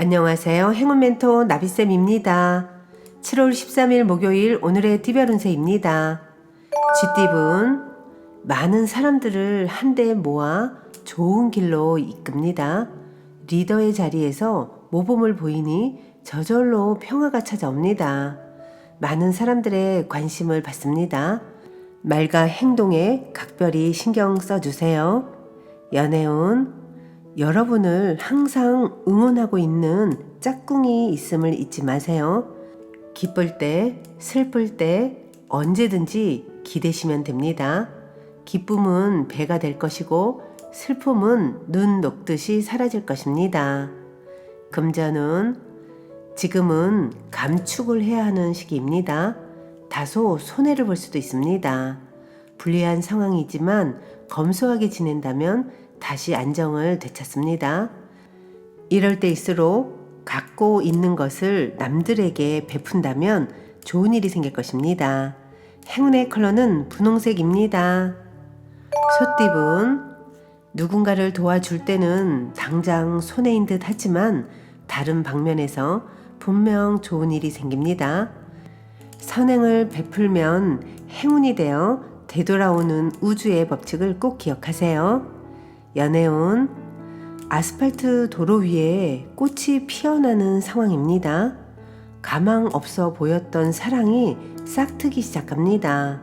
안녕하세요. 행운 멘토 나비쌤입니다. 7월 13일 목요일 오늘의 띠별 운세입니다. 쥐띠분, 많은 사람들을 한데 모아 좋은 길로 이끕니다. 리더의 자리에서 모범을 보이니 저절로 평화가 찾아옵니다. 많은 사람들의 관심을 받습니다. 말과 행동에 각별히 신경 써주세요. 연애운, 여러분을 항상 응원하고 있는 짝꿍이 있음을 잊지 마세요. 기쁠 때, 슬플 때 언제든지 기대시면 됩니다. 기쁨은 배가 될 것이고 슬픔은 눈 녹듯이 사라질 것입니다. 금전은 지금은 감축을 해야 하는 시기입니다. 다소 손해를 볼 수도 있습니다. 불리한 상황이지만 검소하게 지낸다면 다시 안정을 되찾습니다. 이럴 때일수록 갖고 있는 것을 남들에게 베푼다면 좋은 일이 생길 것입니다. 행운의 컬러는 분홍색입니다. 소띠분, 누군가를 도와줄 때는 당장 손해인 듯 하지만 다른 방면에서 분명 좋은 일이 생깁니다. 선행을 베풀면 행운이 되어 되돌아오는 우주의 법칙을 꼭 기억하세요. 연애운, 아스팔트 도로 위에 꽃이 피어나는 상황입니다. 가망 없어 보였던 사랑이 싹트기 시작합니다.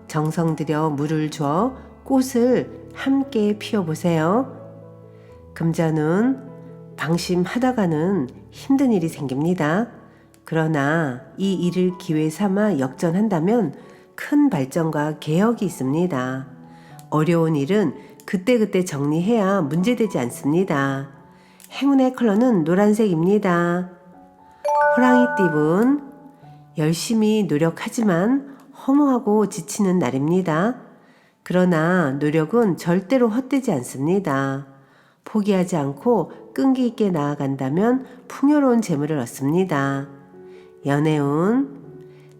정성 들여 물을 줘 꽃을 함께 피워보세요. 금전은 방심하다가는 힘든 일이 생깁니다. 그러나 이 일을 기회 삼아 역전한다면 큰 발전과 개혁이 있습니다. 어려운 일은 그때그때 정리해야 문제되지 않습니다. 행운의 컬러는 노란색입니다. 호랑이띠분, 열심히 노력하지만 허무하고 지치는 날입니다. 그러나 노력은 절대로 헛되지 않습니다. 포기하지 않고 끈기 있게 나아간다면 풍요로운 재물을 얻습니다. 연애운,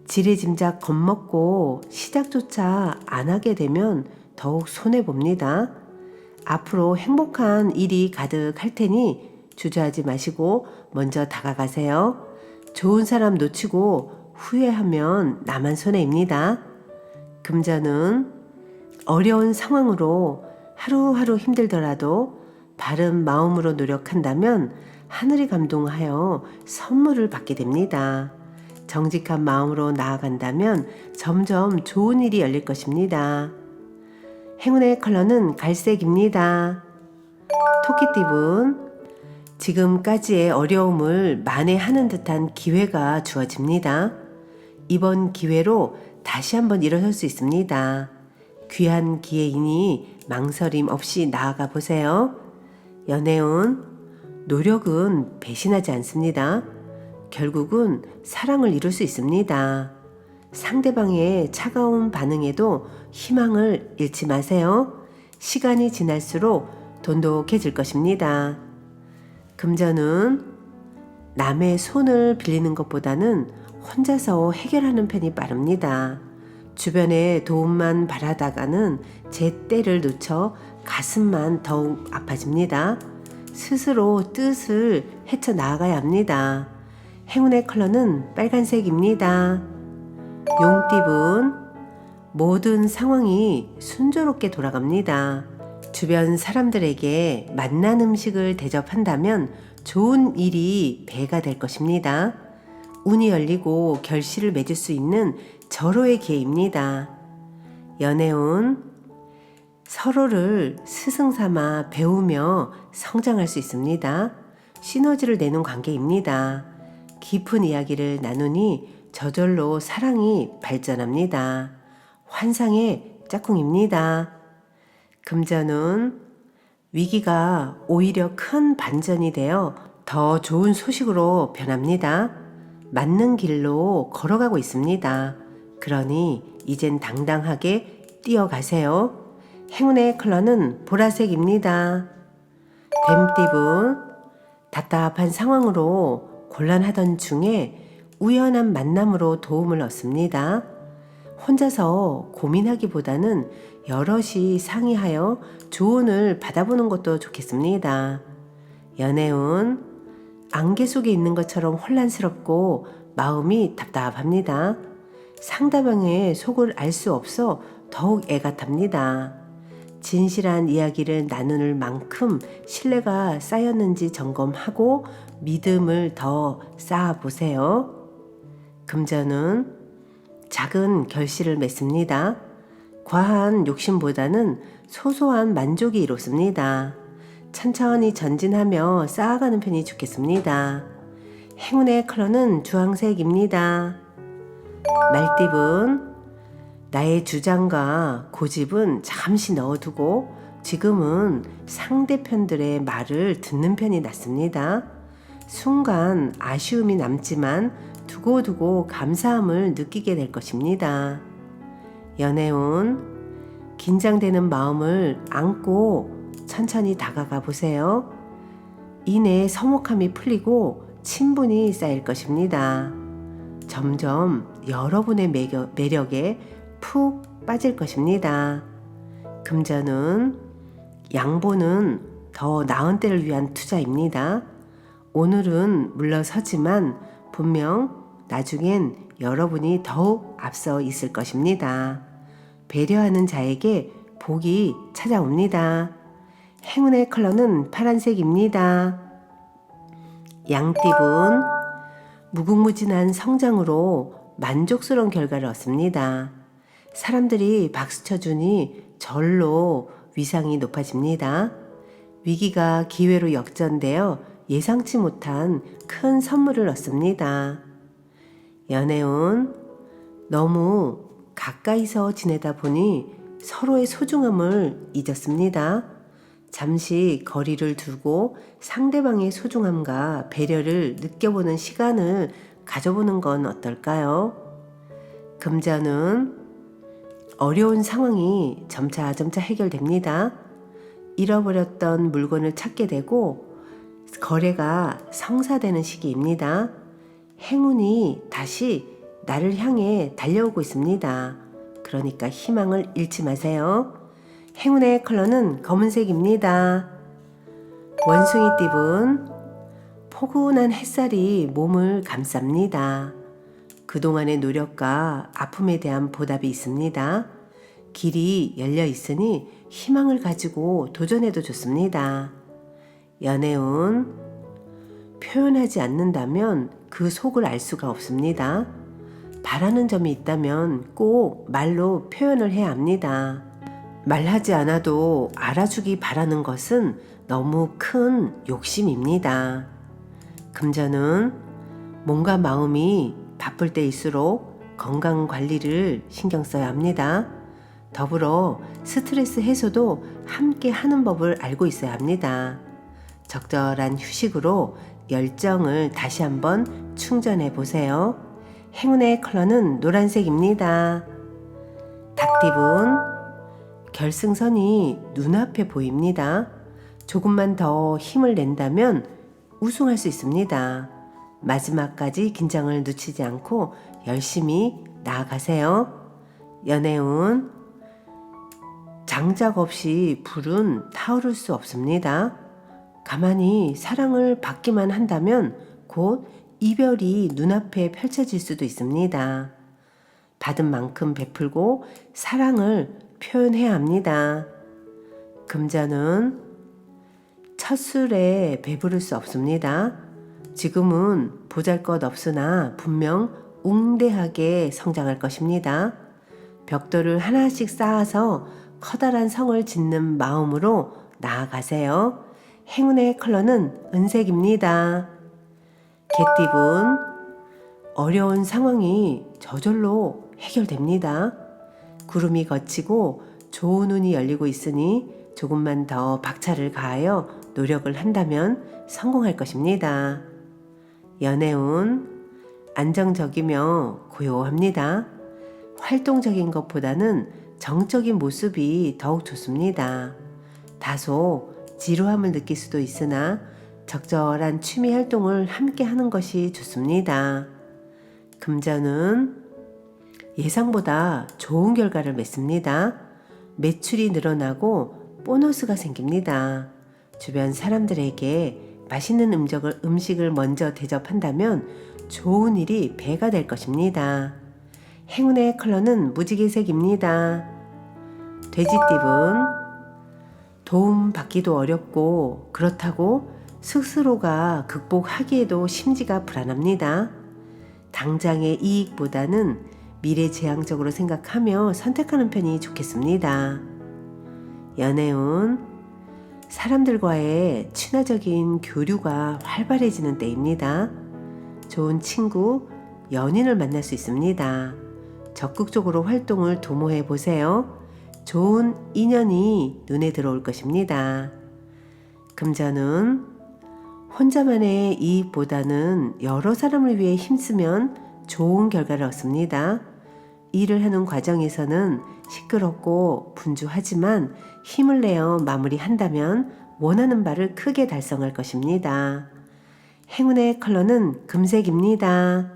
지레짐작 겁먹고 시작조차 안 하게 되면 더욱 손해봅니다. 앞으로 행복한 일이 가득할 테니 주저하지 마시고 먼저 다가가세요. 좋은 사람 놓치고 후회하면 나만 손해입니다. 금전은 어려운 상황으로 하루하루 힘들더라도 바른 마음으로 노력한다면 하늘이 감동하여 선물을 받게 됩니다. 정직한 마음으로 나아간다면 점점 좋은 일이 열릴 것입니다. 행운의 컬러는 갈색입니다. 토끼띠분, 지금까지의 어려움을 만회하는 듯한 기회가 주어집니다. 이번 기회로 다시 한번 일어설 수 있습니다. 귀한 기회이니 망설임 없이 나아가 보세요. 연애운, 노력은 배신하지 않습니다. 결국은 사랑을 이룰 수 있습니다. 상대방의 차가운 반응에도 희망을 잃지 마세요. 시간이 지날수록 돈독해질 것입니다. 금전은 남의 손을 빌리는 것보다는 혼자서 해결하는 편이 빠릅니다. 주변의 도움만 바라다가는 제때를 놓쳐 가슴만 더욱 아파집니다. 스스로 뜻을 헤쳐나가야 합니다. 행운의 컬러는 빨간색입니다. 용띠분, 모든 상황이 순조롭게 돌아갑니다. 주변 사람들에게 맛난 음식을 대접한다면 좋은 일이 배가 될 것입니다. 운이 열리고 결실을 맺을 수 있는 절호의 기회입니다. 연애운, 서로를 스승 삼아 배우며 성장할 수 있습니다. 시너지를 내는 관계입니다. 깊은 이야기를 나누니 저절로 사랑이 발전합니다. 환상의 짝꿍입니다. 금전운, 위기가 오히려 큰 반전이 되어 더 좋은 소식으로 변합니다. 맞는 길로 걸어가고 있습니다. 그러니 이젠 당당하게 뛰어가세요. 행운의 컬러는 보라색입니다. 뱀띠분, 답답한 상황으로 곤란하던 중에 우연한 만남으로 도움을 얻습니다. 혼자서 고민하기보다는 여럿이 상의하여 조언을 받아보는 것도 좋겠습니다. 연애운, 안개 속에 있는 것처럼 혼란스럽고 마음이 답답합니다. 상대방의 속을 알 수 없어 더욱 애가 탑니다. 진실한 이야기를 나눌 만큼 신뢰가 쌓였는지 점검하고 믿음을 더 쌓아보세요. 금전은 작은 결실을 맺습니다. 과한 욕심보다는 소소한 만족이 이롭습니다. 천천히 전진하며 쌓아가는 편이 좋겠습니다. 행운의 컬러는 주황색입니다. 말띠분, 나의 주장과 고집은 잠시 넣어두고 지금은 상대편들의 말을 듣는 편이 낫습니다. 순간 아쉬움이 남지만 두고두고 감사함을 느끼게 될 것입니다. 연애운, 긴장되는 마음을 안고 천천히 다가가 보세요. 이내 서먹함이 풀리고 친분이 쌓일 것입니다. 점점 여러분의 매력에 푹 빠질 것입니다. 금전은 양보는 더 나은 때를 위한 투자입니다. 오늘은 물러서지만 분명 나중엔 여러분이 더욱 앞서 있을 것입니다. 배려하는 자에게 복이 찾아옵니다. 행운의 컬러는 파란색입니다. 양띠분, 무궁무진한 성장으로 만족스러운 결과를 얻습니다. 사람들이 박수 쳐주니 절로 위상이 높아집니다. 위기가 기회로 역전되어 예상치 못한 큰 선물을 얻습니다. 연애운, 너무 가까이서 지내다 보니 서로의 소중함을 잊었습니다. 잠시 거리를 두고 상대방의 소중함과 배려를 느껴보는 시간을 가져보는 건 어떨까요? 금전은 어려운 상황이 점차 해결됩니다. 잃어버렸던 물건을 찾게 되고 거래가 성사되는 시기입니다. 행운이 다시 나를 향해 달려오고 있습니다. 그러니까 희망을 잃지 마세요. 행운의 컬러는 검은색입니다. 원숭이띠분, 포근한 햇살이 몸을 감쌉니다. 그동안의 노력과 아픔에 대한 보답이 있습니다. 길이 열려 있으니 희망을 가지고 도전해도 좋습니다. 연애운, 표현하지 않는다면 그 속을 알 수가 없습니다. 바라는 점이 있다면 꼭 말로 표현을 해야 합니다. 말하지 않아도 알아주기 바라는 것은 너무 큰 욕심입니다. 금전은 몸과 마음이 바쁠 때일수록 건강 관리를 신경 써야 합니다. 더불어 스트레스 해소도 함께 하는 법을 알고 있어야 합니다. 적절한 휴식으로 열정을 다시 한번 충전해 보세요. 행운의 컬러는 노란색입니다. 닭띠분, 결승선이 눈앞에 보입니다. 조금만 더 힘을 낸다면 우승할 수 있습니다. 마지막까지 긴장을 늦추지 않고 열심히 나아가세요. 연애운, 장작 없이 불은 타오를 수 없습니다. 가만히 사랑을 받기만 한다면 곧 이별이 눈앞에 펼쳐질 수도 있습니다. 받은 만큼 베풀고 사랑을 표현해야 합니다. 금전은 첫 술에 배부를 수 없습니다. 지금은 보잘것없으나 분명 웅대하게 성장할 것입니다. 벽돌을 하나씩 쌓아서 커다란 성을 짓는 마음으로 나아가세요. 행운의 컬러는 은색입니다. 개띠분, 어려운 상황이 저절로 해결됩니다. 구름이 걷히고 좋은 운이 열리고 있으니 조금만 더 박차를 가하여 노력을 한다면 성공할 것입니다. 연애운, 안정적이며 고요합니다. 활동적인 것보다는 정적인 모습이 더욱 좋습니다. 다소 지루함을 느낄 수도 있으나 적절한 취미 활동을 함께 하는 것이 좋습니다. 금전은 예상보다 좋은 결과를 맺습니다. 매출이 늘어나고 보너스가 생깁니다. 주변 사람들에게 맛있는 음식을 먼저 대접한다면 좋은 일이 배가 될 것입니다. 행운의 컬러는 무지개색입니다. 돼지띠분, 도움받기도 어렵고 그렇다고 스스로가 극복하기에도 심지가 불안합니다. 당장의 이익보다는 미래지향적으로 생각하며 선택하는 편이 좋겠습니다. 연애운, 사람들과의 친화적인 교류가 활발해지는 때입니다. 좋은 친구, 연인을 만날 수 있습니다. 적극적으로 활동을 도모해 보세요. 좋은 인연이 눈에 들어올 것입니다. 금전운, 혼자만의 이익보다는 여러 사람을 위해 힘쓰면 좋은 결과를 얻습니다. 일을 하는 과정에서는 시끄럽고 분주하지만 힘을 내어 마무리한다면 원하는 바를 크게 달성할 것입니다. 행운의 컬러는 금색입니다.